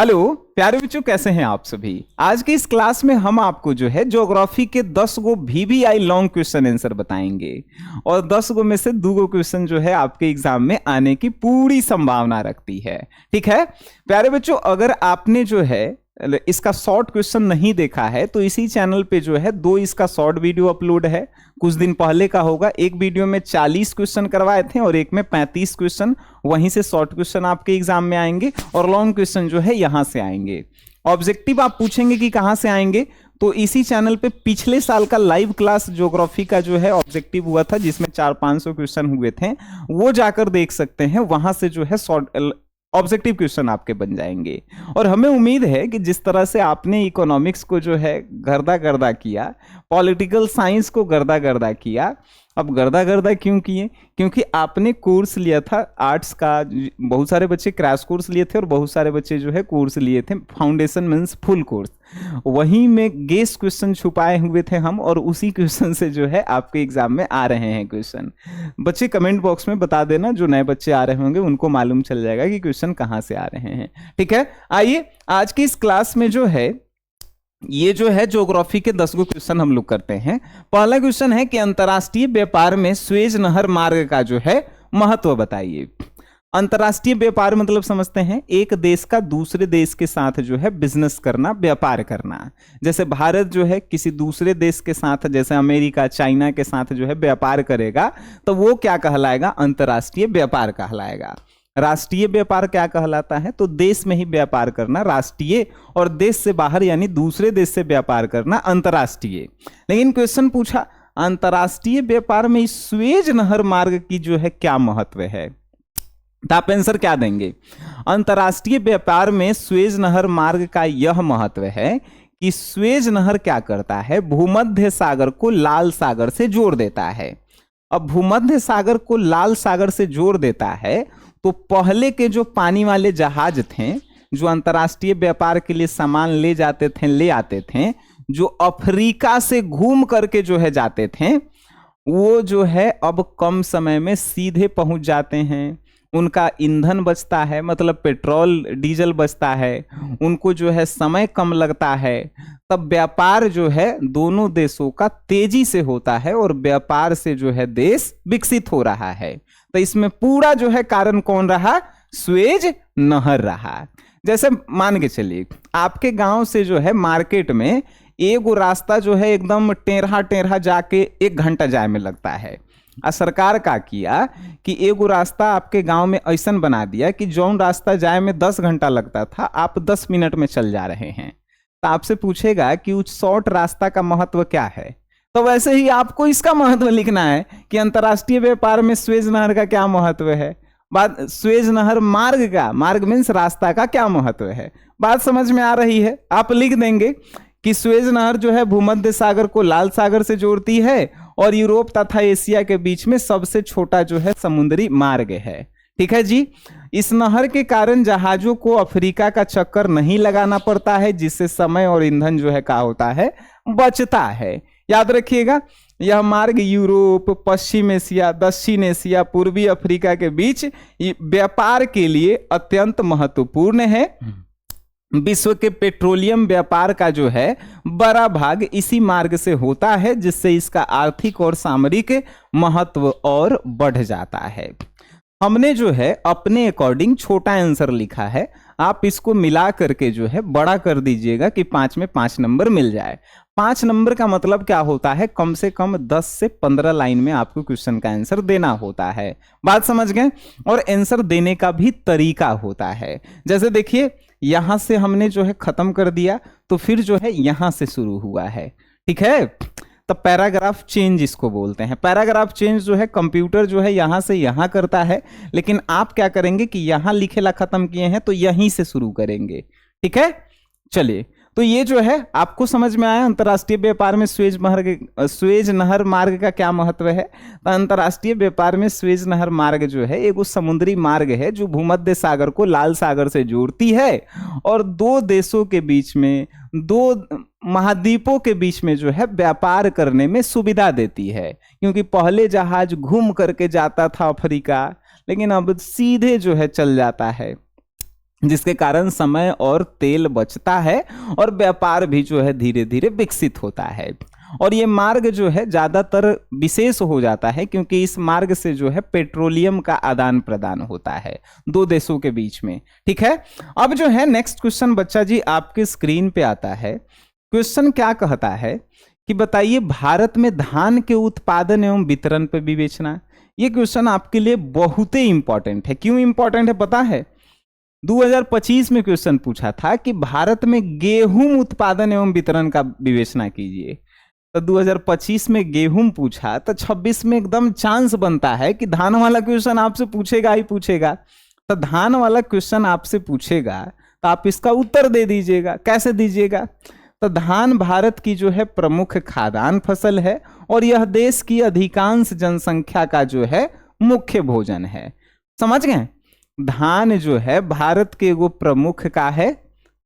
Hello प्यारे बच्चों, कैसे हैं आप सभी। आज की इस क्लास में हम आपको जो है ज्योग्राफी के 10 गो VVI लॉन्ग क्वेश्चन आंसर बताएंगे और 10 गो में से 2 गो क्वेश्चन जो है आपके एग्जाम में आने की पूरी संभावना रखती है। ठीक है प्यारे बच्चों, अगर आपने जो है इसका शॉर्ट क्वेश्चन नहीं देखा है तो इसी चैनल पे जो है 2 इसका शॉर्ट वीडियो अपलोड है, कुछ दिन पहले का होगा। एक वीडियो में 40 क्वेश्चन करवाए थे और एक में 35 क्वेश्चन। वहीं से शॉर्ट क्वेश्चन आपके एग्जाम में आएंगे और लॉन्ग क्वेश्चन जो है यहां से आएंगे। ऑब्जेक्टिव आप पूछेंगे कि कहां से आएंगे, तो इसी चैनल पे पिछले साल का लाइव क्लास ज्योग्राफी का जो है ऑब्जेक्टिव हुआ था जिसमें 400-500 क्वेश्चन हुए थे, वो जाकर देख सकते हैं। वहां से जो है शॉर्ट ऑब्जेक्टिव क्वेश्चन आपके बन जाएंगे। और हमें उम्मीद है कि जिस तरह से आपने इकोनॉमिक्स को जो है गर्दा गर्दा किया, पॉलिटिकल साइंस को गर्दा गर्दा किया, अब गर्दा गर्दा क्यों किए? क्योंकि आपने कोर्स लिया था आर्ट्स का। बहुत सारे बच्चे क्रैश कोर्स लिए थे और बहुत सारे बच्चे जो है कोर्स लिए थे फाउंडेशन मीन्स फुल कोर्स। वहीं में गेस्ट क्वेश्चन छुपाए हुए थे हम, और उसी क्वेश्चन से जो है आपके एग्जाम में आ रहे हैं क्वेश्चन। बच्चे कमेंट बॉक्स में बता देना, जो नए बच्चे आ रहे होंगे उनको मालूम चल जाएगा कि क्वेश्चन कहाँ से आ रहे हैं। ठीक है, आइए आज की इस क्लास में जो है ये जो है ज्योग्राफी के 10 गो क्वेश्चन हम लोग करते हैं। पहला क्वेश्चन है कि अंतरराष्ट्रीय व्यापार में सुएज नहर मार्ग का जो है महत्व बताइए। अंतरराष्ट्रीय व्यापार मतलब समझते हैं एक देश का दूसरे देश के साथ जो है बिजनेस करना, व्यापार करना। जैसे भारत जो है किसी दूसरे देश के साथ, जैसे अमेरिका चाइना के साथ जो है व्यापार करेगा तो वो क्या कहलाएगा? अंतरराष्ट्रीय व्यापार कहलाएगा। राष्ट्रीय व्यापार क्या कहलाता है? तो देश में ही व्यापार करना राष्ट्रीय, और देश से बाहर यानी दूसरे देश से व्यापार करना अंतरराष्ट्रीय। लेकिन क्वेश्चन पूछा अंतरराष्ट्रीय व्यापार में इस सुएज नहर मार्ग की जो है क्या महत्व है, तो आप आंसर क्या देंगे? अंतरराष्ट्रीय व्यापार में सुएज नहर मार्ग का यह महत्व है कि सुएज नहर क्या करता है? भूमध्य सागर को लाल सागर से जोड़ देता है। अब भूमध्य सागर को लाल सागर से जोड़ देता है तो पहले के जो पानी वाले जहाज थे जो अंतरराष्ट्रीय व्यापार के लिए सामान ले जाते थे, ले आते थे, जो अफ्रीका से घूम करके जो है जाते थे, वो जो है अब कम समय में सीधे पहुंच जाते हैं। उनका ईंधन बचता है, मतलब पेट्रोल डीजल बचता है, उनको जो है समय कम लगता है। तब व्यापार जो है दोनों देशों का तेजी से होता है और व्यापार से जो है देश विकसित हो रहा है। तो इसमें पूरा जो है कारण कौन रहा? सुएज नहर रहा। जैसे मान के चलिए आपके गांव से जो है मार्केट में एगो रास्ता जो है एकदम टेढ़ा टेढ़ा जाके 1 घंटा जाए में लगता है। सरकार का किया कि एगो रास्ता आपके गांव में ऐसा बना दिया कि जौन रास्ता जाए में 10 घंटा लगता था आप 10 मिनट में चल जा रहे हैं। तो आपसे पूछेगा कि उस शॉर्ट रास्ता का महत्व क्या है, तो वैसे ही आपको इसका महत्व लिखना है कि अंतरराष्ट्रीय व्यापार में सुएज नहर का क्या महत्व है। बात सुएज नहर मार्ग का, मार्ग मीन्स रास्ता का क्या महत्व है, बात समझ में आ रही है। आप लिख देंगे कि सुएज नहर जो है भूमध्य सागर को लाल सागर से जोड़ती है और यूरोप तथा एशिया के बीच में सबसे छोटा जो है समुद्री मार्ग है। ठीक है जी। इस नहर के कारण जहाजों को अफ्रीका का चक्कर नहीं लगाना पड़ता है, जिससे समय और ईंधन जो है क्या होता है? बचता है। याद रखिएगा, यह मार्ग यूरोप, पश्चिम एशिया, दक्षिण एशिया, पूर्वी अफ्रीका के बीच व्यापार के लिए अत्यंत महत्वपूर्ण है। विश्व के पेट्रोलियम व्यापार का जो है बड़ा भाग इसी मार्ग से होता है, जिससे इसका आर्थिक और सामरिक महत्व और बढ़ जाता है। हमने जो है अपने अकॉर्डिंग छोटा आंसर लिखा है, आप इसको मिला करके जो है बड़ा कर दीजिएगा कि 5 में 5 नंबर मिल जाए। 5 नंबर का मतलब क्या होता है? कम से कम 10 से 15 लाइन में आपको क्वेश्चन का आंसर देना होता है। बात समझ गए? और आंसर देने का भी तरीका होता है। जैसे देखिए यहां से हमने जो है खत्म कर दिया तो फिर जो है यहां से शुरू हुआ है। ठीक है, तो पैराग्राफ चेंज इसको बोलते हैं। पैराग्राफ चेंज जो है कंप्यूटर जो है यहां से यहां करता है, लेकिन आप क्या करेंगे कि यहां लिखेला खत्म किए हैं तो यहीं से शुरू करेंगे। ठीक है, चलिए तो ये जो है आपको समझ में आया अंतरराष्ट्रीय व्यापार में सुएज नहर मार्ग का क्या महत्व है। तो अंतरराष्ट्रीय व्यापार में सुएज नहर मार्ग जो है एक समुद्री मार्ग है जो भूमध्य सागर को लाल सागर से जोड़ती है और 2 देशों के बीच में, 2 महाद्वीपों के बीच में जो है व्यापार करने में सुविधा देती है। क्योंकि पहले जहाज घूम करके जाता था अफ्रीका, लेकिन अब सीधे जो है चल जाता है। जिसके कारण समय और तेल बचता है और व्यापार भी जो है धीरे धीरे विकसित होता है। और ये मार्ग जो है ज्यादातर विशेष हो जाता है क्योंकि इस मार्ग से जो है पेट्रोलियम का आदान प्रदान होता है दो देशों के बीच में। ठीक है, अब जो है नेक्स्ट क्वेश्चन बच्चा जी आपके स्क्रीन पे आता है। क्वेश्चन क्या कहता है कि बताइए भारत में धान के उत्पादन एवं वितरण पर विवेचना। ये क्वेश्चन आपके लिए बहुत ही इंपॉर्टेंट है। क्यों इंपॉर्टेंट है पता है? 2025 में क्वेश्चन पूछा था कि भारत में गेहूं उत्पादन एवं वितरण का विवेचना कीजिए। तो 2025 में गेहूं पूछा तो 26 में एकदम चांस बनता है कि धान वाला क्वेश्चन आपसे पूछेगा ही पूछेगा। तो धान वाला क्वेश्चन आपसे पूछेगा तो आप इसका उत्तर दे दीजिएगा। कैसे दीजिएगा? तो धान भारत की जो है प्रमुख खाद्यान्न फसल है और यह देश की अधिकांश जनसंख्या का जो है मुख्य भोजन है। समझ गए? धान जो है भारत के वो प्रमुख का है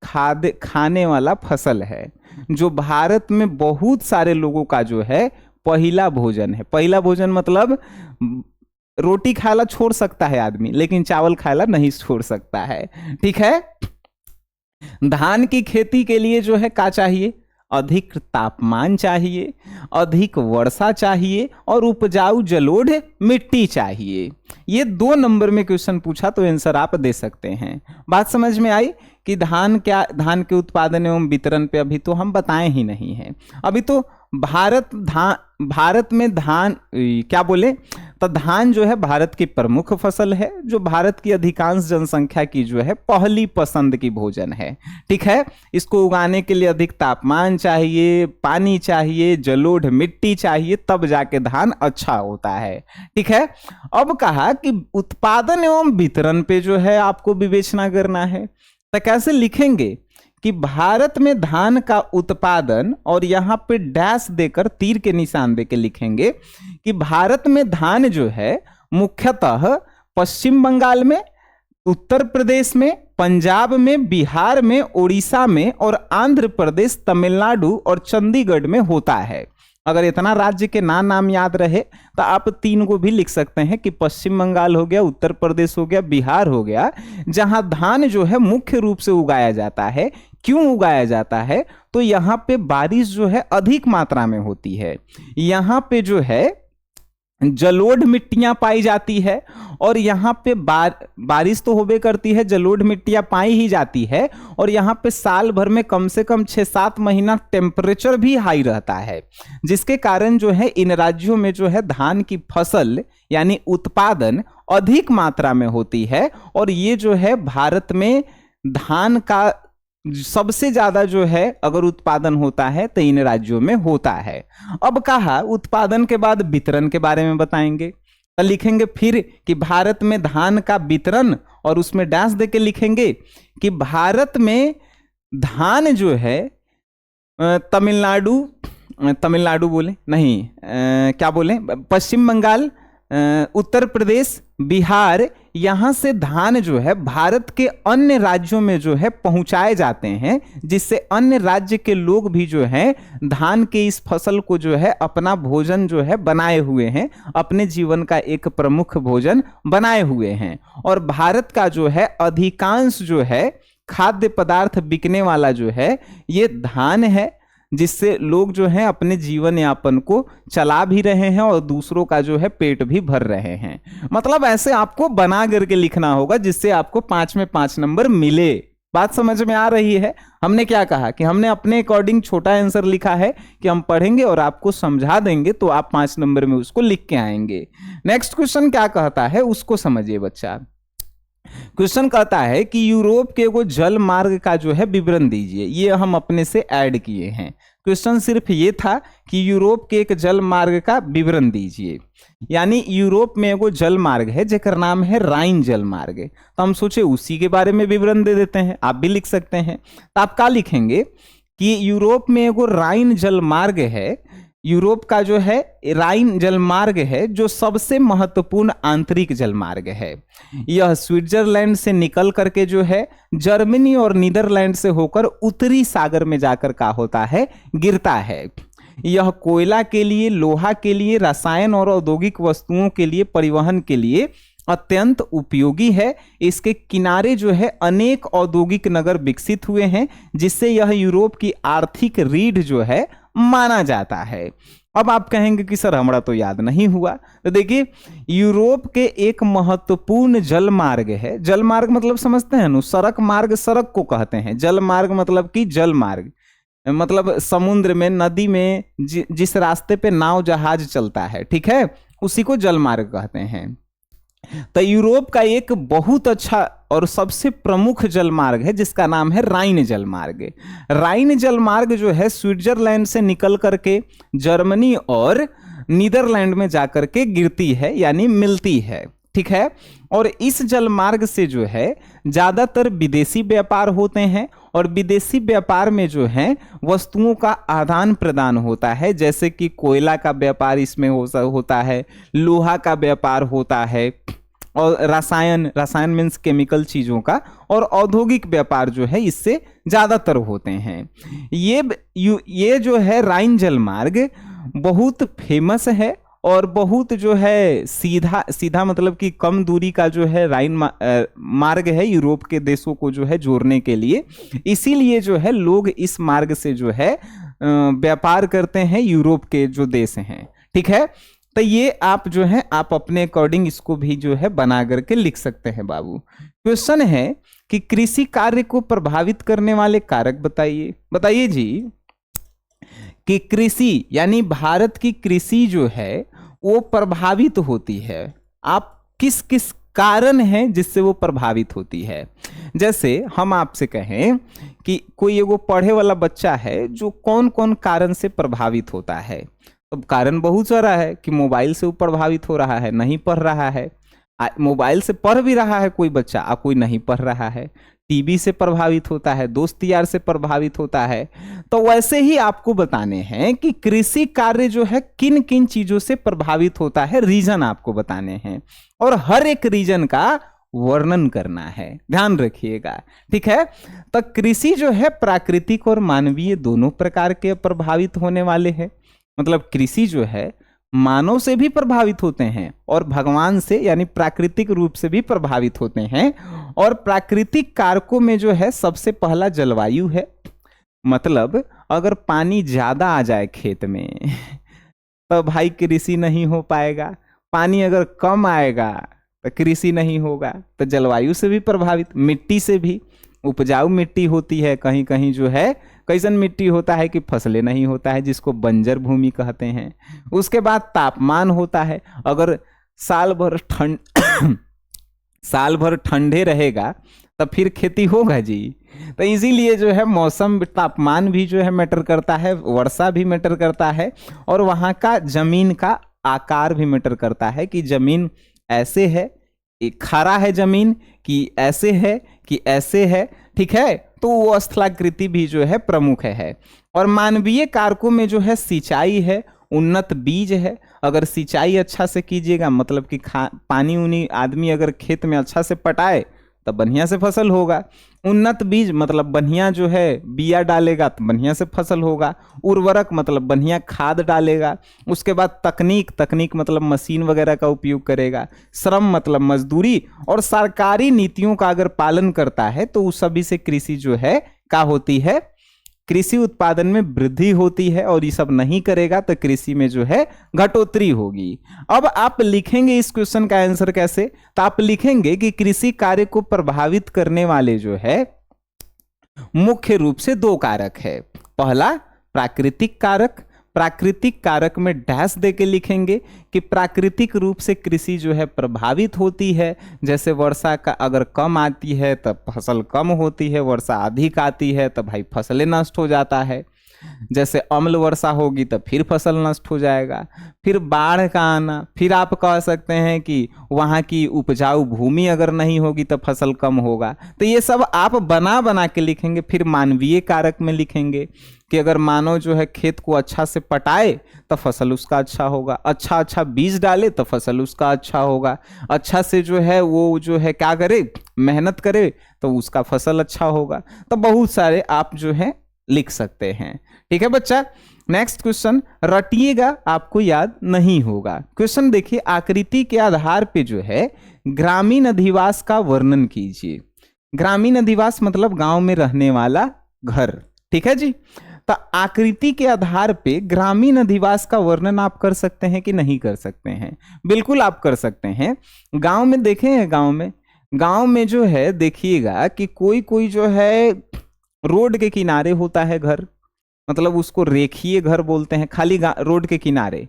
खाने वाला फसल है, जो भारत में बहुत सारे लोगों का जो है पहला भोजन है। पहला भोजन मतलब रोटी खाना छोड़ सकता है आदमी, लेकिन चावल खाना नहीं छोड़ सकता है। ठीक है, धान की खेती के लिए जो है क्या चाहिए? अधिक तापमान चाहिए, अधिक वर्षा चाहिए और उपजाऊ जलोढ़ मिट्टी चाहिए। ये 2 नंबर में क्वेश्चन पूछा तो आंसर आप दे सकते हैं। बात समझ में आई कि धान के उत्पादन एवं वितरण पे अभी तो हम बताए ही नहीं हैं। अभी तो भारत में धान क्या बोले तो धान जो है भारत की प्रमुख फसल है, जो भारत की अधिकांश जनसंख्या की जो है पहली पसंद की भोजन है। ठीक है, इसको उगाने के लिए अधिक तापमान चाहिए, पानी चाहिए, जलोढ़ मिट्टी चाहिए, तब जाके धान अच्छा होता है। ठीक है, अब कहा कि उत्पादन एवं वितरण पे जो है आपको विवेचना करना है। तो कैसे लिखेंगे कि भारत में धान का उत्पादन, और यहां पे डैश देकर तीर के निशान देकर लिखेंगे कि भारत में धान जो है मुख्यतः पश्चिम बंगाल में, उत्तर प्रदेश में, पंजाब में, बिहार में, उड़ीसा में और आंध्र प्रदेश, तमिलनाडु और चंडीगढ़ में होता है। अगर इतना राज्य के नाम याद रहे तो आप 3 को भी लिख सकते हैं कि पश्चिम बंगाल हो गया, उत्तर प्रदेश हो गया, बिहार हो गया, जहां धान जो है मुख्य रूप से उगाया जाता है। क्यों उगाया जाता है? तो यहाँ पे बारिश जो है अधिक मात्रा में होती है, यहाँ पे जो है जलोढ़ मिट्टियां पाई जाती है और यहाँ पे बारिश तो होबे करती है, जलोढ़ मिट्टियां पाई ही जाती है और यहाँ पे साल भर में कम से कम 6-7 महीना टेम्परेचर भी हाई रहता है, जिसके कारण जो है इन राज्यों में जो है धान की फसल यानी उत्पादन अधिक मात्रा में होती है। और ये जो है भारत में धान का सबसे ज्यादा जो है अगर उत्पादन होता है तो इन राज्यों में होता है। अब कहा उत्पादन के बाद वितरण के बारे में बताएंगे, तो लिखेंगे फिर कि भारत में धान का वितरण, और उसमें डैश देके लिखेंगे कि भारत में धान जो है तमिलनाडु बोले नहीं, क्या बोले, पश्चिम बंगाल, उत्तर प्रदेश, बिहार, यहां से धान जो है भारत के अन्य राज्यों में जो है पहुंचाए जाते हैं, जिससे अन्य राज्य के लोग भी जो है धान के इस फसल को जो है अपना भोजन जो है बनाए हुए हैं, अपने जीवन का एक प्रमुख भोजन बनाए हुए हैं। और भारत का जो है अधिकांश जो है खाद्य पदार्थ बिकने वाला जो है ये धान है, जिससे लोग जो हैं अपने जीवन यापन को चला भी रहे हैं और दूसरों का जो है पेट भी भर रहे हैं। मतलब ऐसे आपको बना करके लिखना होगा जिससे आपको 5 में 5 नंबर मिले। बात समझ में आ रही है? हमने क्या कहा कि हमने अपने अकॉर्डिंग छोटा आंसर लिखा है कि हम पढ़ेंगे और आपको समझा देंगे तो आप 5 नंबर में उसको लिख के आएंगे। नेक्स्ट क्वेश्चन क्या कहता है उसको समझिए बच्चा। क्वेश्चन कहता है कि यूरोप के वो जल मार्ग का जो है विवरण दीजिए। ये हम अपने से ऐड किए हैं। क्वेश्चन सिर्फ ये था कि यूरोप के एक जल मार्ग का विवरण दीजिए, यानी यूरोप में एगो जल मार्ग है जेकर नाम है राइन जल मार्ग। तो हम सोचे उसी के बारे में विवरण दे देते हैं, आप भी लिख सकते हैं। तो आप क्या लिखेंगे कि यूरोप में एगो राइन जल मार्ग है, यूरोप का जो है राइन जलमार्ग है जो सबसे महत्वपूर्ण आंतरिक जलमार्ग है। यह स्विट्जरलैंड से निकल करके जो है जर्मनी और नीदरलैंड से होकर उत्तरी सागर में जाकर का होता है, गिरता है। यह कोयला के लिए, लोहा के लिए, रसायन और औद्योगिक वस्तुओं के लिए परिवहन के लिए अत्यंत उपयोगी है। इसके किनारे जो है अनेक औद्योगिक नगर विकसित हुए हैं, जिससे यह यूरोप की आर्थिक रीढ़ जो है माना जाता है। अब आप कहेंगे कि सर हमारा तो याद नहीं हुआ, तो देखिए यूरोप के एक महत्वपूर्ण जल मार्ग है। जल मार्ग मतलब समझते हैं ना, सड़क मार्ग सड़क को कहते हैं, जल मार्ग मतलब कि जल मार्ग मतलब समुद्र में, नदी में जिस रास्ते पे नाव जहाज चलता है, ठीक है, उसी को जल मार्ग कहते हैं। तो यूरोप का एक बहुत अच्छा और सबसे प्रमुख जलमार्ग है जिसका नाम है राइन जलमार्ग। राइन जलमार्ग जो है स्विट्जरलैंड से निकल करके जर्मनी और नीदरलैंड में जाकर के गिरती है, यानी मिलती है, ठीक है। और इस जलमार्ग से जो है ज्यादातर विदेशी व्यापार होते हैं, और विदेशी व्यापार में जो है वस्तुओं का आदान प्रदान होता है, जैसे कि कोयला का व्यापार इसमें होता है, लोहा का व्यापार होता है, और रसायन मीन्स केमिकल चीजों का, और औद्योगिक व्यापार जो है इससे ज्यादातर होते हैं। ये जो है राइन जलमार्ग बहुत फेमस है और बहुत जो है सीधा सीधा मतलब कि कम दूरी का जो है राइन मार्ग है यूरोप के देशों को जो है जोड़ने के लिए। इसीलिए जो है लोग इस मार्ग से जो है व्यापार करते हैं, यूरोप के जो देश हैं, ठीक है। तो ये आप जो है आप अपने अकॉर्डिंग इसको भी जो है बना करके लिख सकते हैं बाबू। क्वेश्चन है कि कृषि कार्य को प्रभावित करने वाले कारक बताइए। बताइए जी कि कृषि यानी भारत की कृषि जो है वो प्रभावित होती है, आप किस किस कारण है जिससे वो प्रभावित होती है। जैसे हम आपसे कहें कि कोई एगो पढ़े वाला बच्चा है जो कौन कौन कारण से प्रभावित होता है, अब कारण बहुत सारा है कि मोबाइल से वो प्रभावित हो रहा है, नहीं पढ़ रहा है, मोबाइल से पढ़ भी रहा है कोई बच्चा और कोई नहीं पढ़ रहा है, टीवी से प्रभावित होता है, दोस्त यार से प्रभावित होता है। तो वैसे ही आपको बताने हैं कि कृषि कार्य जो है किन किन चीजों से प्रभावित होता है, रीजन आपको बताने हैं, और हर एक रीजन का वर्णन करना है, ध्यान रखिएगा, ठीक है। तो कृषि जो है प्राकृतिक और मानवीय दोनों प्रकार के प्रभावित होने वाले हैं। मतलब कृषि जो है मानव से भी प्रभावित होते हैं और भगवान से यानी प्राकृतिक रूप से भी प्रभावित होते हैं। और प्राकृतिक कारकों में जो है सबसे पहला जलवायु है। मतलब अगर पानी ज्यादा आ जाए खेत में तो भाई कृषि नहीं हो पाएगा, पानी अगर कम आएगा तो कृषि नहीं होगा। तो जलवायु से भी प्रभावित, मिट्टी से भी, उपजाऊ मिट्टी होती है, कहीं कहीं जो है कैसन मिट्टी होता है कि फसलें नहीं होता है, जिसको बंजर भूमि कहते हैं। उसके बाद तापमान होता है, अगर साल भर ठंडे रहेगा तब फिर खेती होगा जी। तो इसीलिए जो है मौसम, तापमान भी जो है मैटर करता है, वर्षा भी मैटर करता है, और वहाँ का जमीन का आकार भी मैटर करता है कि जमीन ऐसे है, खारा है जमीन, कि ऐसे है कि ऐसे है, ठीक है। तो वो स्थलाकृति भी जो है प्रमुख है। और मानवीय कारकों में जो है सिंचाई है, उन्नत बीज है। अगर सिंचाई अच्छा से कीजिएगा मतलब कि पानी उनी आदमी अगर खेत में अच्छा से पटाए तब बढ़िया से फसल होगा। उन्नत बीज मतलब बढ़िया जो है बिया डालेगा तो बढ़िया से फसल होगा। उर्वरक मतलब बढ़िया खाद डालेगा। उसके बाद तकनीक मतलब मशीन वगैरह का उपयोग करेगा। श्रम मतलब मजदूरी, और सरकारी नीतियों का अगर पालन करता है तो उस सभी से कृषि जो है क्या होती है, कृषि उत्पादन में वृद्धि होती है। और ये सब नहीं करेगा तो कृषि में जो है घटोतरी होगी। अब आप लिखेंगे इस क्वेश्चन का आंसर कैसे, तो आप लिखेंगे कि कृषि कार्य को प्रभावित करने वाले जो है मुख्य रूप से दो कारक है। पहला प्राकृतिक कारक, प्राकृतिक कारक में डैश दे के लिखेंगे कि प्राकृतिक रूप से कृषि जो है प्रभावित होती है। जैसे वर्षा का अगर कम आती है तब फसल कम होती है, वर्षा अधिक आती है तब भाई फसलें नष्ट हो जाता है। जैसे अम्ल वर्षा होगी तो फिर फसल नष्ट हो जाएगा। फिर बाढ़ का आना, फिर आप कह सकते हैं कि वहाँ की उपजाऊ भूमि अगर नहीं होगी तो फसल कम होगा। तो ये सब आप बना बना के लिखेंगे। फिर मानवीय कारक में लिखेंगे कि अगर मानव जो है खेत को अच्छा से पटाए तो फसल उसका अच्छा होगा, अच्छा बीज डाले तो फसल उसका अच्छा होगा, अच्छा से जो है वो जो है क्या करे, मेहनत करे तो उसका फसल अच्छा होगा। तो बहुत सारे आप जो है लिख सकते हैं, ठीक है बच्चा। नेक्स्ट क्वेश्चन रटिएगा, आपको याद नहीं होगा। क्वेश्चन देखिए, आकृति के आधार पे जो है ग्रामीण अधिवास का वर्णन कीजिए। ग्रामीण अधिवास मतलब गांव में रहने वाला घर, ठीक है जी। तो आकृति के आधार पे ग्रामीण अधिवास का वर्णन आप कर सकते हैं कि नहीं कर सकते हैं? बिल्कुल आप कर सकते हैं। गांव में देखे हैं, गांव में जो है देखिएगा कि कोई कोई जो है रोड के किनारे होता है घर, मतलब उसको रेखीय घर बोलते हैं, खाली रोड के किनारे।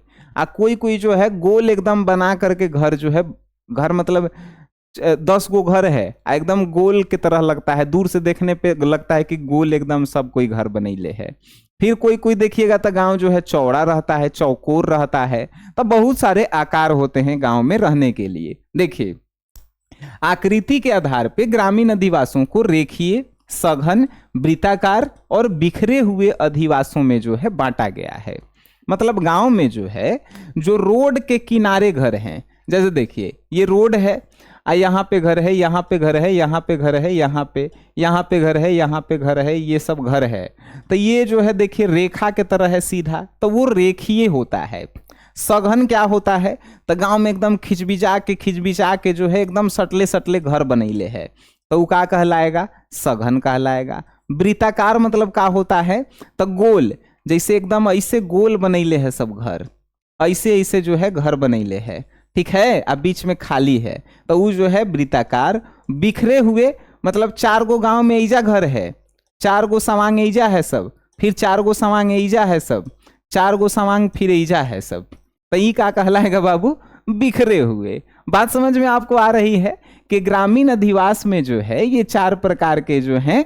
कोई कोई जो है गोल एकदम बना करके घर जो है, घर मतलब 10 गो घर है, एकदम गोल की तरह लगता है, दूर से देखने पे लगता है कि गोल एकदम सब कोई घर बनैले है। फिर कोई कोई देखिएगा तो गांव जो है चौड़ा रहता है, चौकोर रहता है। तो बहुत सारे आकार होते हैं गांव में रहने के लिए। देखिए, आकृति के आधार पे ग्रामीण अधिवासों को रेखीय, सघन, वृत्ताकार और बिखरे हुए अधिवासों में जो है बांटा गया है। मतलब गांव में जो है, जो रोड के किनारे घर हैं, जैसे देखिए ये रोड है, यहाँ पे घर है, यहाँ पे घर है, यहाँ पे घर है, यहाँ पे घर है, यहाँ पे घर है, ये सब घर है। तो ये जो है देखिए रेखा के तरह है सीधा, तो वो रेखीय होता है। सघन क्या होता है? तो गांव में एकदम खिंचबिचा के जो है एकदम सटले सटले घर बनैले है, तो वो क्या कहलाएगा? सघन कहलाएगा। वृत्ताकार मतलब क्या होता है? तो गोल, जैसे एकदम ऐसे गोल बनैले है सब घर, ऐसे ऐसे जो है घर बनैले है, ठीक है, अब बीच में खाली है, तो वो जो है वृत्ताकार। बिखरे हुए मतलब 4 गो गांव में ईजा घर है, 4 गो सवांग ईजा है सब, फिर 4 गो सवांग ईजा है सब, 4 गो सवांग फिर ईजा है सब, तो ये क्या कहलाएगा बाबू? बिखरे हुए। बात समझ में आपको आ रही है कि ग्रामीण अधिवास में जो है ये 4 प्रकार के जो हैं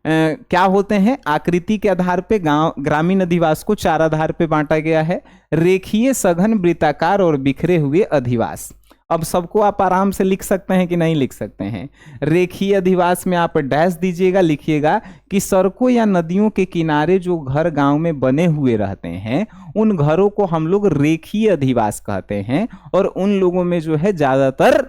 क्या होते हैं? आकृति के आधार पे गांव ग्रामीण अधिवास को 4 आधार पे बांटा गया है: रेखीय, सघन, वृत्ताकार और बिखरे हुए अधिवास। अब सबको आप आराम से लिख सकते हैं कि नहीं लिख सकते हैं? रेखीय अधिवास में आप डैश दीजिएगा, लिखिएगा कि सड़कों या नदियों के किनारे जो घर गांव में बने हुए रहते हैं, उन घरों को हम लोग रेखीय अधिवास कहते हैं। और उन लोगों में जो है ज्यादातर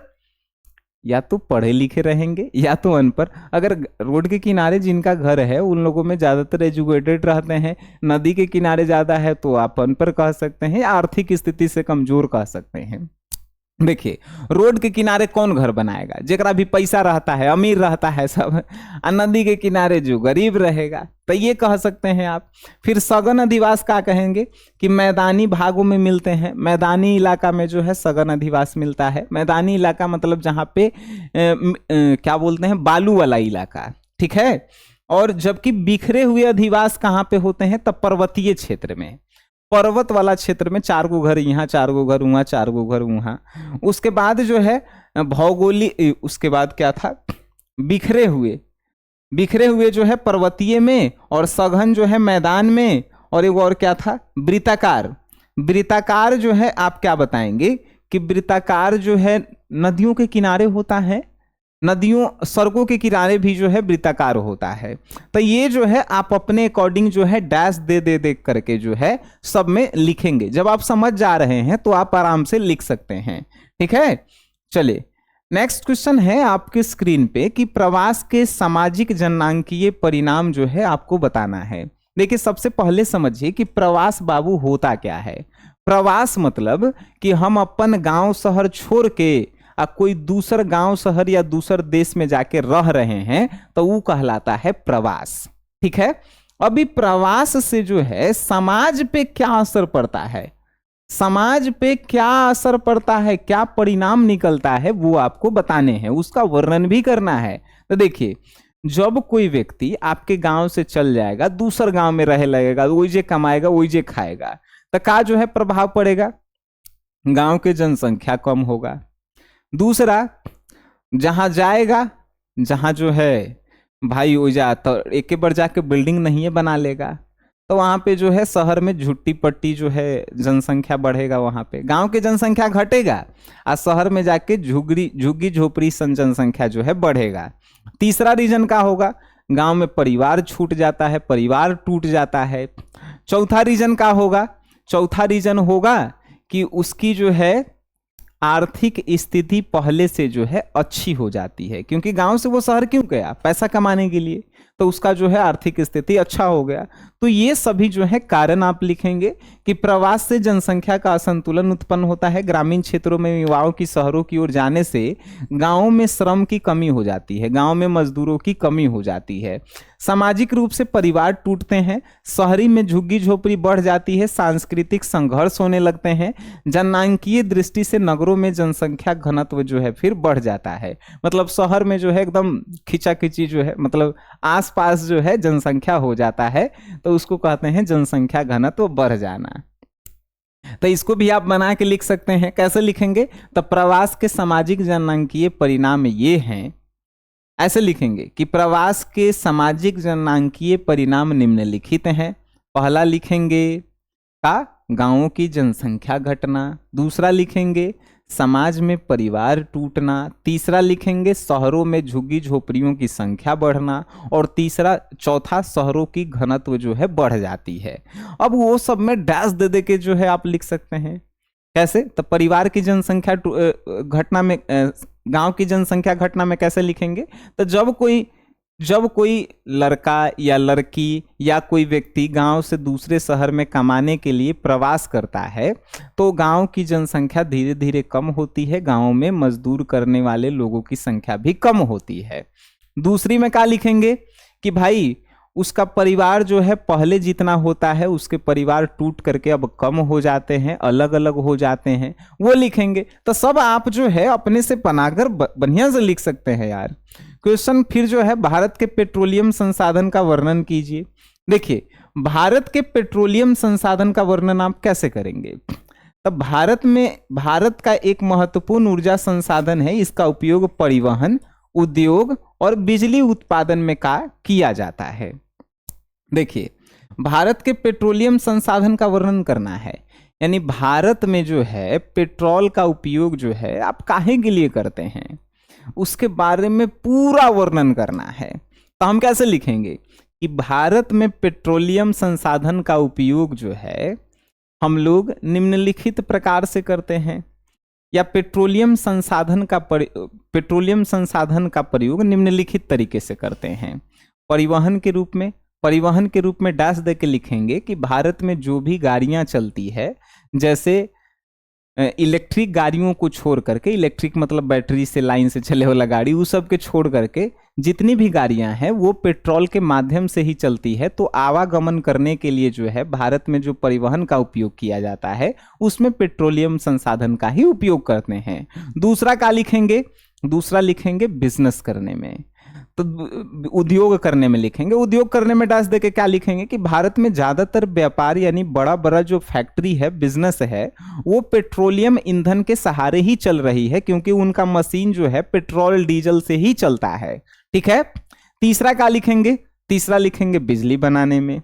या तो पढ़े लिखे रहेंगे या तो अनपढ़। अगर रोड के किनारे जिनका घर है उन लोगों में ज्यादातर एजुकेटेड रहते हैं, नदी के किनारे ज्यादा है तो आप अनपढ़ कह सकते हैं, आर्थिक स्थिति से कमजोर कह सकते हैं। देखिए, रोड के किनारे कौन घर बनाएगा? जेकरा भी पैसा रहता है, अमीर रहता है सब, और नदी के किनारे जो गरीब रहेगा, तो ये कह सकते हैं आप। फिर सघन अधिवास का कहेंगे कि मैदानी भागों में मिलते हैं, मैदानी इलाका में जो है सघन अधिवास मिलता है। मैदानी इलाका मतलब जहाँ पे क्या बोलते हैं, बालू वाला इलाका, ठीक है। और जबकि बिखरे हुए अधिवास कहाँ पे होते हैं? तब पर्वतीय क्षेत्र में, पर्वत वाला क्षेत्र में 4 गो घर यहाँ, 4 गो घर वहाँ, 4 गो घर वहाँ। उसके बाद जो है भौगोलिक, उसके बाद क्या था? बिखरे हुए जो है पर्वतीय में, और सघन जो है मैदान में, और एक और क्या था? वृत्ताकार जो है आप क्या बताएंगे कि वृत्ताकार जो है नदियों के किनारे होता है, नदियों सड़कों के किनारे भी जो है वृत्ताकार होता है। तो ये जो है आप अपने अकॉर्डिंग जो है डैश दे करके जो है सब में लिखेंगे। जब आप समझ जा रहे हैं तो आप आराम से लिख सकते हैं, ठीक है। चलिए, नेक्स्ट क्वेश्चन है आपके स्क्रीन पे कि प्रवास के सामाजिक जननांकीय परिणाम जो है आपको बताना है। देखिए, सबसे पहले समझिए कि प्रवास बाबू होता क्या है। प्रवास मतलब कि हम अपन गांव शहर छोड़ के कोई दूसर गांव शहर या दूसर देश में जाके रह रहे हैं, तो वो कहलाता है प्रवास, ठीक है। अभी प्रवास से जो है समाज पे क्या असर पड़ता है, समाज पे क्या असर पड़ता है, क्या परिणाम निकलता है, वो आपको बताने हैं, उसका वर्णन भी करना है। तो देखिए, जब कोई व्यक्ति आपके गांव से चल जाएगा, दूसर गांव में रह लगेगा, वही जे कमाएगा वही जे खाएगा, तो क्या जो है प्रभाव पड़ेगा? गांव की जनसंख्या कम होगा। दूसरा, जहां जाएगा, जहां जो है भाई हो जा, तो एक बार जाके बिल्डिंग नहीं है बना लेगा, तो वहां पे जो है शहर में झुट्टी पट्टी जो है जनसंख्या बढ़ेगा, वहां पे गांव की जनसंख्या घटेगा, और शहर में जाके झुग्गी झोपड़ी जनसंख्या जो है बढ़ेगा। तीसरा रीजन क्या होगा? गांव में परिवार छूट जाता है, परिवार टूट जाता है। चौथा रीजन क्या होगा? चौथा रीजन होगा कि उसकी जो है आर्थिक स्थिति पहले से जो है अच्छी हो जाती है, क्योंकि गांव से वो शहर क्यों गया? पैसा कमाने के लिए। तो उसका जो है आर्थिक स्थिति अच्छा हो गया। तो ये सभी जो है कारण आप लिखेंगे कि प्रवास से जनसंख्या का असंतुलन उत्पन्न होता है। ग्रामीण क्षेत्रों में युवाओं की शहरों की ओर जाने से गांवों में श्रम की कमी हो जाती है, गांव में मजदूरों की कमी हो जाती है। सामाजिक रूप से परिवार टूटते हैं, शहरी में झुग्गी झोपड़ी बढ़ जाती है, सांस्कृतिक संघर्ष होने लगते हैं। जननांकीय दृष्टि से नगरों में जनसंख्या घनत्व जो है फिर बढ़ जाता है। मतलब शहर में जो है एकदम खिंचाखिंची जो है, मतलब आसपास जो है जनसंख्या हो जाता है, तो उसको कहते हैं जनसंख्या घनत्व बढ़ जाना। तो इसको भी आप बना के लिख सकते हैं। कैसे लिखेंगे? तो प्रवास के सामाजिक जननांकीय परिणाम ये हैं, ऐसे लिखेंगे कि प्रवास के सामाजिक जननांकीय परिणाम निम्नलिखित हैं। पहला लिखेंगे का गांवों की जनसंख्या घटना, दूसरा लिखेंगे समाज में परिवार टूटना, तीसरा लिखेंगे शहरों में झुग्गी झोपड़ियों की संख्या बढ़ना, और चौथा शहरों की घनत्व जो है बढ़ जाती है। अब वो सब में डैश दे दे के जो है आप लिख सकते हैं। कैसे? तो परिवार की जनसंख्या घटना में, गांव की जनसंख्या घटना में कैसे लिखेंगे? तो जब कोई लड़का या लड़की या कोई व्यक्ति गांव से दूसरे शहर में कमाने के लिए प्रवास करता है तो गांव की जनसंख्या धीरे धीरे कम होती है, गांव में मजदूर करने वाले लोगों की संख्या भी कम होती है। दूसरी में क्या लिखेंगे कि भाई उसका परिवार जो है पहले जितना होता है उसके परिवार टूट करके अब कम हो जाते हैं, अलग अलग हो जाते हैं, वो लिखेंगे। तो सब आप जो है अपने से बनाकर बढ़िया से लिख सकते हैं यार। क्वेश्चन फिर जो है भारत के पेट्रोलियम संसाधन का वर्णन कीजिए। देखिए भारत के पेट्रोलियम संसाधन का वर्णन आप कैसे करेंगे? तब भारत का एक महत्वपूर्ण ऊर्जा संसाधन है, इसका उपयोग परिवहन, उद्योग और बिजली उत्पादन में किया जाता है। देखिए भारत के पेट्रोलियम संसाधन का वर्णन करना है, यानी भारत में जो है पेट्रोल का उपयोग जो है आप काहे के लिए करते हैं उसके बारे में पूरा वर्णन करना है। तो हम कैसे लिखेंगे कि भारत में पेट्रोलियम संसाधन का उपयोग जो है हम लोग निम्नलिखित प्रकार से करते हैं, या पेट्रोलियम संसाधन का प्रयोग निम्नलिखित तरीके से करते हैं। परिवहन के रूप में डैश दे के लिखेंगे कि भारत में जो भी गाड़ियां चलती है, जैसे इलेक्ट्रिक गाड़ियों को छोड़ करके, इलेक्ट्रिक मतलब बैटरी से लाइन से चले वाला गाड़ी, उस सब के छोड़ करके जितनी भी गाड़ियां हैं वो पेट्रोल के माध्यम से ही चलती है। तो आवागमन करने के लिए जो है भारत में जो परिवहन का उपयोग किया जाता है उसमें पेट्रोलियम संसाधन का ही उपयोग करते हैं। दूसरा क्या लिखेंगे? दूसरा लिखेंगे बिजनेस करने में, तो उद्योग करने में लिखेंगे। उद्योग करने में डैश देके क्या लिखेंगे कि भारत में ज्यादातर व्यापार यानी बड़ा बड़ा जो फैक्ट्री है, बिजनेस है, वो पेट्रोलियम ईंधन के सहारे ही चल रही है, क्योंकि उनका मशीन जो है पेट्रोल डीजल से ही चलता है। ठीक है। तीसरा क्या लिखेंगे? तीसरा लिखेंगे बिजली बनाने में।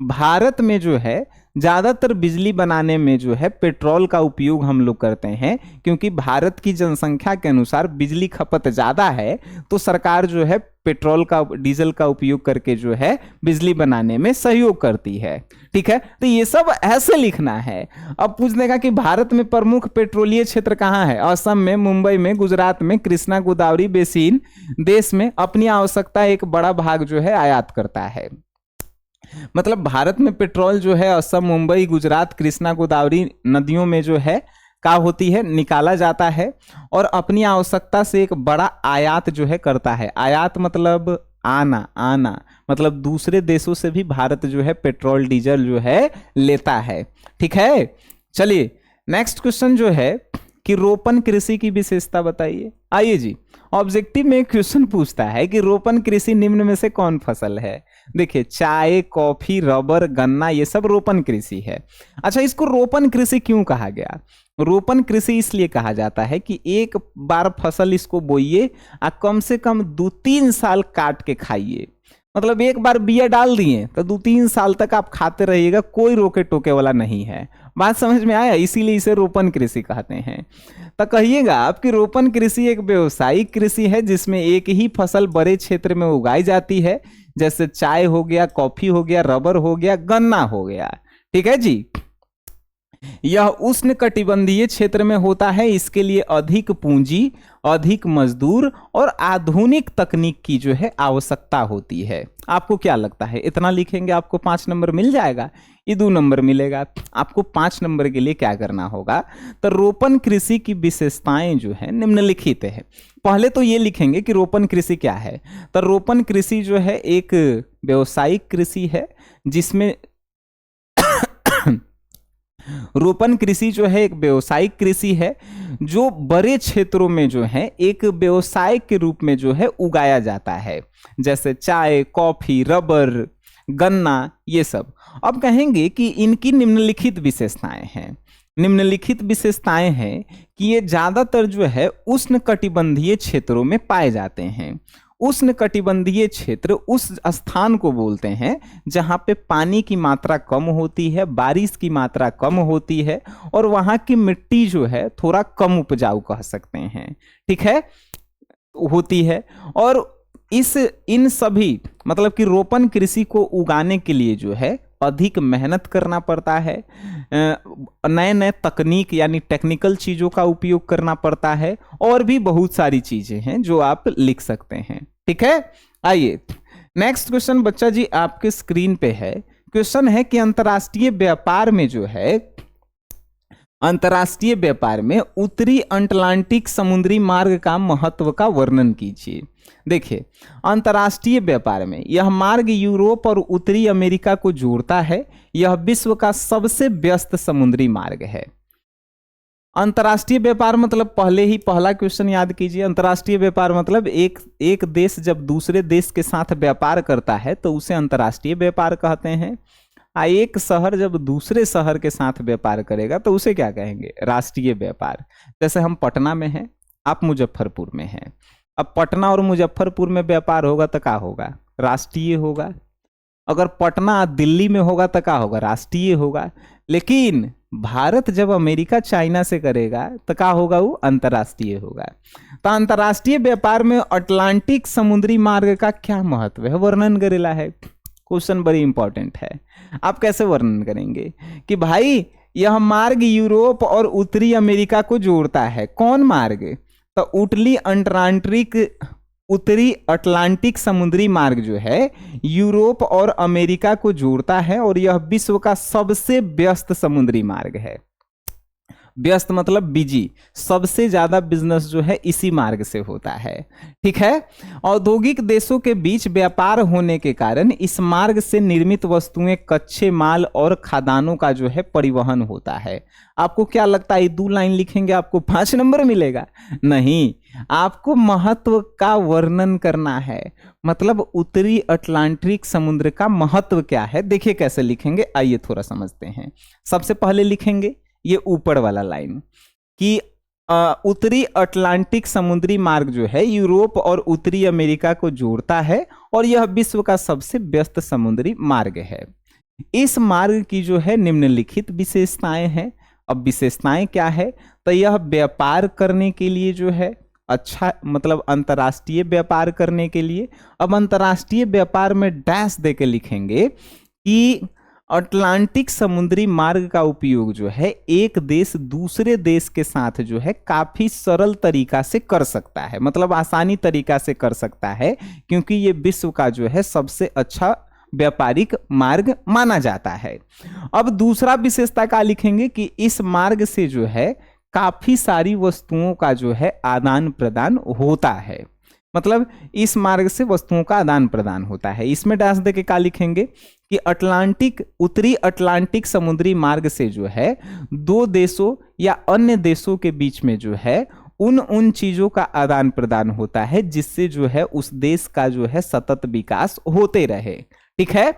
भारत में जो है ज्यादातर बिजली बनाने में जो है पेट्रोल का उपयोग हम लोग करते हैं, क्योंकि भारत की जनसंख्या के अनुसार बिजली खपत ज्यादा है, तो सरकार जो है पेट्रोल का, डीजल का उपयोग करके जो है बिजली बनाने में सहयोग करती है। ठीक है, तो ये सब ऐसे लिखना है। अब पूछ देगा कि भारत में प्रमुख पेट्रोलीय क्षेत्र कहाँ है? असम में, मुंबई में, गुजरात में, कृष्णा गोदावरी बेसिन देश में अपनी आवश्यकता एक बड़ा भाग जो है आयात करता है। मतलब भारत में पेट्रोल जो है असम, मुंबई, गुजरात, कृष्णा गोदावरी नदियों में जो है का होती है, निकाला जाता है, और अपनी आवश्यकता से एक बड़ा आयात जो है करता है। आयात मतलब आना मतलब दूसरे देशों से भी भारत जो है पेट्रोल डीजल जो है लेता है। ठीक है, चलिए नेक्स्ट क्वेश्चन जो है कि रोपण कृषि की विशेषता बताइए। आइए जी, ऑब्जेक्टिव में एक क्वेश्चन पूछता है कि रोपण कृषि निम्न में से कौन फसल है? देखिए चाय, कॉफी, रबर, गन्ना, ये सब रोपण कृषि है। अच्छा, इसको रोपण कृषि क्यों कहा गया? रोपण कृषि इसलिए कहा जाता है कि एक बार फसल इसको बोइए और कम से कम 2-3 साल काट के खाइए। मतलब एक बार बिया डाल दिए तो 2-3 साल तक आप खाते रहिएगा, कोई रोके टोके वाला नहीं है। बात समझ में आया? इसीलिए इसे रोपण कृषि कहते हैं। तो कहिएगा आपकी रोपण कृषि एक व्यावसायिक कृषि है जिसमें एक ही फसल बड़े क्षेत्र में उगाई जाती है, जैसे चाय हो गया, कॉफी हो गया, रबर हो गया, गन्ना हो गया। ठीक है जी। यह उष्णकटिबंधीय क्षेत्र में होता है, इसके लिए अधिक पूंजी अधिक मजदूर और आधुनिक तकनीक की जो है आवश्यकता होती है। आपको क्या लगता है, इतना लिखेंगे आपको 5 नंबर मिल जाएगा? ये 2 नंबर मिलेगा। आपको 5 नंबर के लिए क्या करना होगा, तो रोपण कृषि की विशेषताएं जो है निम्नलिखित है। पहले तो ये लिखेंगे कि रोपण कृषि क्या है। तो रोपण कृषि जो है एक व्यावसायिक कृषि है, जिसमें रोपण कृषि जो है एक व्यावसायिक कृषि है जो बड़े क्षेत्रों में जो है एक व्यवसाय के रूप में जो है उगाया जाता है, जैसे चाय, कॉफी, रबर, गन्ना, ये सब। अब कहेंगे कि इनकी निम्नलिखित विशेषताएं हैं। निम्नलिखित विशेषताएं हैं कि ये ज्यादातर जो है उष्णकटिबंधीय क्षेत्रों में पाए जाते हैं। उष्णकटिबंधीय क्षेत्र उस स्थान को बोलते हैं जहां पे पानी की मात्रा कम होती है, बारिश की मात्रा कम होती है और वहां की मिट्टी जो है थोड़ा कम उपजाऊ कह सकते हैं, ठीक है, होती है। और इन सभी मतलब कि रोपण कृषि को उगाने के लिए जो है अधिक मेहनत करना पड़ता है, नए नए तकनीक यानी टेक्निकल चीज़ों का उपयोग करना पड़ता है, और भी बहुत सारी चीज़ें हैं जो आप लिख सकते हैं, ठीक है। आइए नेक्स्ट क्वेश्चन बच्चा जी आपके स्क्रीन पे है। क्वेश्चन है कि अंतर्राष्ट्रीय व्यापार में जो है, अंतर्राष्ट्रीय व्यापार में उत्तरी अटलांटिक समुद्री मार्ग का महत्व का वर्णन कीजिए। देखिए, अंतर्राष्ट्रीय व्यापार में यह मार्ग यूरोप और उत्तरी अमेरिका को जोड़ता है। यह विश्व का सबसे व्यस्त समुद्री मार्ग है। अंतर्राष्ट्रीय व्यापार मतलब पहले ही पहला क्वेश्चन याद कीजिए। अंतर्राष्ट्रीय व्यापार मतलब एक देश जब दूसरे देश के साथ व्यापार करता है तो उसे अंतर्राष्ट्रीय व्यापार कहते हैं। एक शहर जब दूसरे शहर के साथ व्यापार करेगा तो उसे क्या कहेंगे, राष्ट्रीय व्यापार। जैसे हम पटना में हैं, आप मुजफ्फरपुर में हैं। अब पटना और मुजफ्फरपुर में व्यापार होगा तो क्या होगा, राष्ट्रीय होगा। अगर पटना दिल्ली में होगा तो क्या होगा, राष्ट्रीय होगा। लेकिन भारत जब अमेरिका चाइना से करेगा तो क्या होगा, वो अंतर्राष्ट्रीय होगा। तो अंतर्राष्ट्रीय व्यापार में अटलांटिक समुद्री मार्ग का क्या महत्व है, वर्णन करेला है। क्वेश्चन बड़ी इंपॉर्टेंट है। आप कैसे वर्णन करेंगे कि भाई यह मार्ग यूरोप और उत्तरी अमेरिका को जोड़ता है। कौन मार्ग, तो उत्तरी अटलांटिक समुद्री मार्ग जो है यूरोप और अमेरिका को जोड़ता है और यह विश्व का सबसे व्यस्त समुद्री मार्ग है। व्यस्त मतलब बिजी, सबसे ज्यादा बिजनेस जो है इसी मार्ग से होता है, ठीक है। औद्योगिक देशों के बीच व्यापार होने के कारण इस मार्ग से निर्मित वस्तुएं, कच्चे माल और खाद्यान्नों का जो है परिवहन होता है। आपको क्या लगता है, 2 लाइन लिखेंगे आपको 5 नंबर मिलेगा? नहीं, आपको महत्व का वर्णन करना है। मतलब उत्तरी अटलांटिक समुद्र का महत्व क्या है, देखिए कैसे लिखेंगे। आइए थोड़ा समझते हैं। सबसे पहले लिखेंगे ये ऊपर वाला लाइन कि उत्तरी अटलांटिक समुद्री मार्ग जो है यूरोप और उत्तरी अमेरिका को जोड़ता है और यह विश्व का सबसे व्यस्त समुद्री मार्ग है। इस मार्ग की जो है निम्नलिखित विशेषताएं हैं। अब विशेषताएं क्या है, तो यह व्यापार करने के लिए जो है अच्छा, मतलब अंतर्राष्ट्रीय व्यापार करने के लिए। अब अंतर्राष्ट्रीय व्यापार में डैश दे के लिखेंगे कि अटलांटिक समुद्री मार्ग का उपयोग जो है एक देश दूसरे देश के साथ जो है काफी सरल तरीका से कर सकता है, मतलब आसानी तरीका से कर सकता है, क्योंकि ये विश्व का जो है सबसे अच्छा व्यापारिक मार्ग माना जाता है। अब दूसरा विशेषता का लिखेंगे कि इस मार्ग से जो है काफी सारी वस्तुओं का जो है आदान प्रदान होता है। मतलब इस मार्ग से वस्तुओं का आदान प्रदान होता है। इसमें डैश दे के क्या लिखेंगे कि उत्तरी अटलांटिक समुद्री मार्ग से जो है 2 देशों या अन्य देशों के बीच में जो है उन चीजों का आदान प्रदान होता है जिससे जो है उस देश का जो है सतत विकास होते रहे, ठीक है।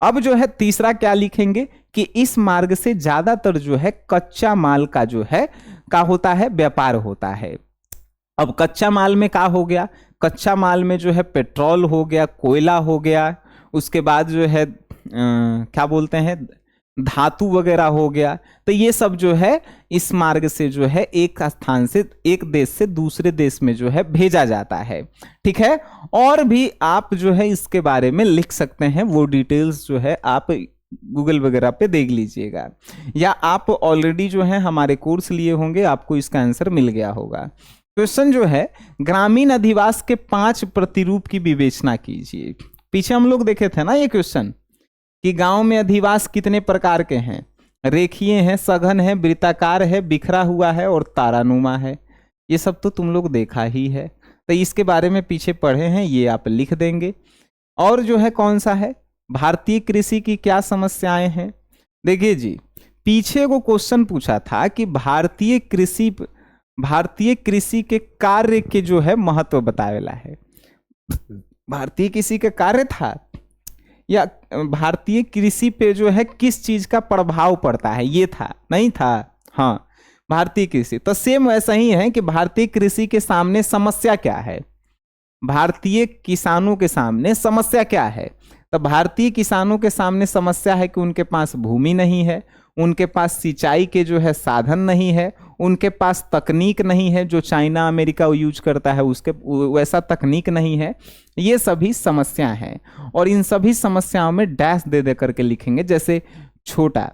अब जो है तीसरा क्या लिखेंगे कि इस मार्ग से ज्यादातर जो है कच्चा माल का जो है क्या होता है, व्यापार होता है। अब कच्चा माल में क्या हो गया, कच्चा माल में जो है पेट्रोल हो गया, कोयला हो गया, उसके बाद जो है क्या बोलते हैं, धातु वगैरह हो गया। तो ये सब जो है इस मार्ग से जो है एक स्थान से, एक देश से दूसरे देश में जो है भेजा जाता है, ठीक है। और भी आप जो है इसके बारे में लिख सकते हैं, वो डिटेल्स जो है आप गूगल वगैरह पे देख लीजिएगा, या आप ऑलरेडी जो है हमारे कोर्स लिए होंगे, आपको इसका आंसर मिल गया होगा। क्वेश्चन जो है, ग्रामीण अधिवास के 5 प्रतिरूप की विवेचना कीजिए। पीछे हम लोग देखे थे ना ये क्वेश्चन कि गांव में अधिवास कितने प्रकार के हैं, रेखीय हैं, सघन है, वृत्ताकार है, बिखरा हुआ है और तारानुमा है। ये सब तो तुम लोग देखा ही है, तो इसके बारे में पीछे पढ़े हैं, ये आप लिख देंगे। और जो है कौन सा है, भारतीय कृषि की क्या समस्याएं हैं। देखिए जी, पीछे को क्वेश्चन पूछा था कि भारतीय कृषि के कार्य के जो है महत्व बतावेला है। भारतीय कृषि का कार्य था या भारतीय कृषि पे जो है किस चीज का प्रभाव पड़ता है, ये था, नहीं था। हाँ, भारतीय कृषि तो सेम वैसा ही है कि भारतीय कृषि के सामने समस्या क्या है, भारतीय किसानों के सामने समस्या क्या है। तो भारतीय किसानों के सामने समस्या है कि उनके पास भूमि नहीं है, उनके पास सिंचाई के जो है साधन नहीं है, उनके पास तकनीक नहीं है जो चाइना अमेरिका यूज करता है उसके वैसा तकनीक नहीं है। ये सभी समस्या हैं और इन सभी समस्याओं में डैश दे दे करके लिखेंगे। जैसे छोटा,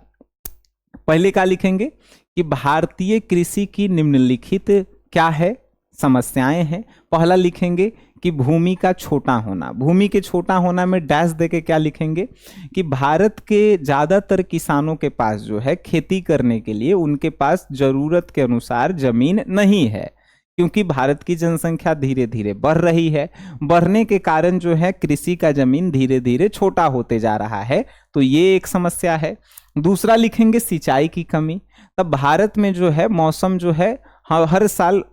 पहले क्या लिखेंगे कि भारतीय कृषि की निम्नलिखित क्या है समस्याएं हैं। पहला लिखेंगे कि भूमि का छोटा होना, भूमि के छोटा होना में डैश देके क्या लिखेंगे कि भारत के ज़्यादातर किसानों के पास जो है खेती करने के लिए उनके पास ज़रूरत के अनुसार ज़मीन नहीं है, क्योंकि भारत की जनसंख्या धीरे धीरे बढ़ रही है, बढ़ने के कारण जो है कृषि का ज़मीन धीरे धीरे छोटा होते जा रहा है, तो ये एक समस्या है। दूसरा लिखेंगे सिंचाई की कमी। तब भारत में जो है मौसम जो है हर साल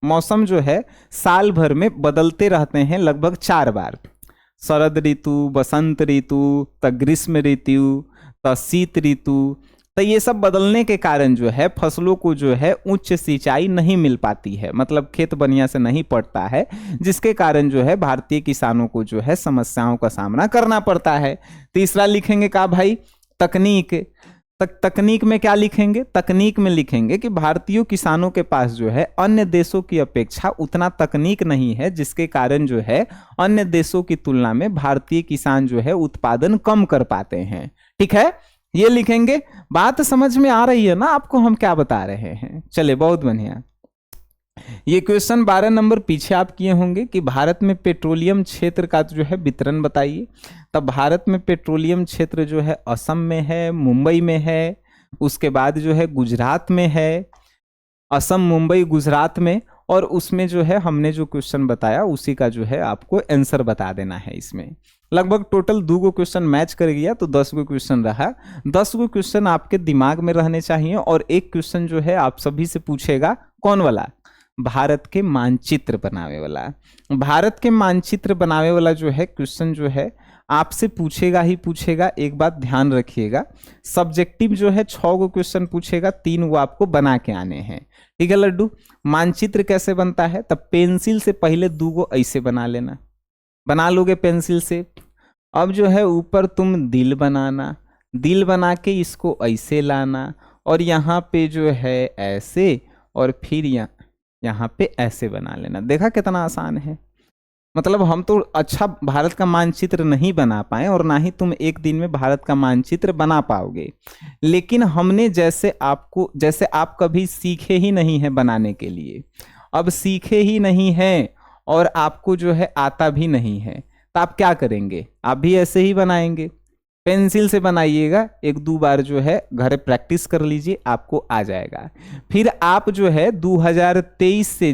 मौसम जो है साल भर में बदलते रहते हैं लगभग 4 बार, शरद ऋतु, बसंत ऋतु, तो ग्रीष्म ऋतु, तो शीत ऋतु। तो ये सब बदलने के कारण जो है फसलों को जो है उच्च सिंचाई नहीं मिल पाती है, मतलब खेत बढ़िया से नहीं पड़ता है, जिसके कारण जो है भारतीय किसानों को जो है समस्याओं का सामना करना पड़ता है। तीसरा लिखेंगे का भाई तकनीक। तकनीक में क्या लिखेंगे, तकनीक में लिखेंगे कि भारतीय किसानों के पास जो है अन्य देशों की अपेक्षा उतना तकनीक नहीं है, जिसके कारण जो है अन्य देशों की तुलना में भारतीय किसान जो है उत्पादन कम कर पाते हैं। ठीक है, ये लिखेंगे। बात समझ में आ रही है ना आपको हम क्या बता रहे हैं। चले, बहुत बढ़िया। ये क्वेश्चन 12 नंबर पीछे आप किए होंगे कि भारत में पेट्रोलियम क्षेत्र का जो है वितरण बताइए। तब भारत में पेट्रोलियम क्षेत्र जो है असम में है, मुंबई में है, उसके बाद जो है गुजरात में है, असम, मुंबई, गुजरात में। और उसमें जो है हमने जो क्वेश्चन बताया उसी का जो है आपको आंसर बता देना है। इसमें लगभग टोटल 2 गो क्वेश्चन मैच कर गया तो 10 गो क्वेश्चन रहा। 10 गो क्वेश्चन आपके दिमाग में रहने चाहिए और एक क्वेश्चन जो है आप सभी से पूछेगा, कौन वाला, भारत के मानचित्र बनावे वाला। भारत के मानचित्र बनावे वाला जो है क्वेश्चन जो है आपसे पूछेगा ही पूछेगा। एक बात ध्यान रखिएगा, सब्जेक्टिव जो है 6 गो क्वेश्चन पूछेगा, 3 वो आपको बना के आने हैं। ठीक है लड्डू। मानचित्र कैसे बनता है, तब पेंसिल से पहले 2 गो ऐसे बना लेना, बना लोगे पेंसिल से। अब जो है ऊपर तुम दिल बनाना, दिल बना के इसको ऐसे लाना और यहाँ पे जो है ऐसे और फिर यहाँ पे ऐसे बना लेना। देखा कितना आसान है। मतलब हम तो अच्छा भारत का मानचित्र नहीं बना पाए और ना ही तुम एक दिन में भारत का मानचित्र बना पाओगे, लेकिन हमने जैसे आप कभी सीखे ही नहीं है बनाने के लिए, अब सीखे ही नहीं है और आपको जो है आता भी नहीं है, तो आप क्या करेंगे, आप भी ऐसे ही बनाएंगे। पेंसिल से बनाइएगा, 1-2 बार जो है घर प्रैक्टिस कर लीजिए, आपको आ जाएगा। फिर आप जो है 2023 से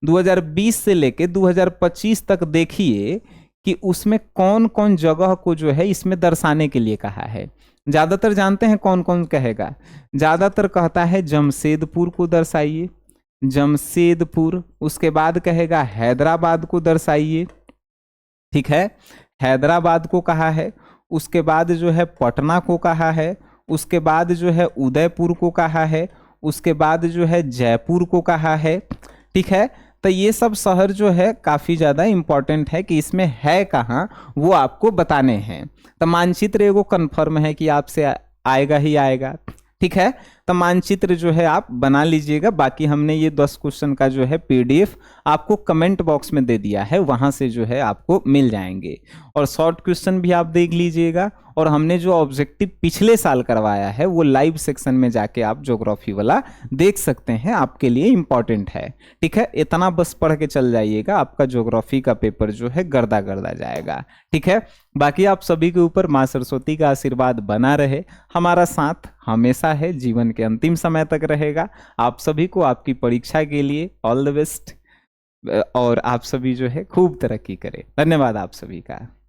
2020 से लेके 2025 तक देखिए कि उसमें कौन कौन जगह को जो है इसमें दर्शाने के लिए कहा है। ज़्यादातर जानते हैं कौन कौन कहेगा, ज़्यादातर कहता है जमशेदपुर को दर्शाइए, जमशेदपुर। उसके बाद कहेगा हैदराबाद को दर्शाइए, ठीक है, हैदराबाद को कहा है। उसके बाद जो है पटना को कहा है, उसके बाद जो है उदयपुर को कहा है, उसके बाद जो है जयपुर को कहा है। ठीक है, तो ये सब शहर जो है काफ़ी ज़्यादा इम्पॉर्टेंट है कि इसमें है कहाँ वो आपको बताने हैं। तो मानचित्र एगो कन्फर्म है कि आपसे आएगा ही आएगा। ठीक है, तो मानचित्र जो है आप बना लीजिएगा। बाकी हमने ये 10 क्वेश्चन का जो है पीडीएफ आपको कमेंट बॉक्स में दे दिया है, वहां से जो है आपको मिल जाएंगे। और शॉर्ट क्वेश्चन भी आप देख लीजिएगा। और हमने जो ऑब्जेक्टिव पिछले साल करवाया है वो लाइव सेक्शन में जाके आप ज्योग्राफी वाला देख सकते हैं, आपके लिए इंपॉर्टेंट है। ठीक है, इतना बस पढ़ के चल जाइएगा, आपका ज्योग्राफी का पेपर जो है गर्दा गर्दा जाएगा। ठीक है, बाकी आप सभी के ऊपर माँ सरस्वती का आशीर्वाद बना रहे, हमारा साथ हमेशा है, जीवन के अंतिम समय तक रहेगा। आप सभी को आपकी परीक्षा के लिए ऑल द बेस्ट, और आप सभी जो है खूब तरक्की करें। धन्यवाद आप सभी का।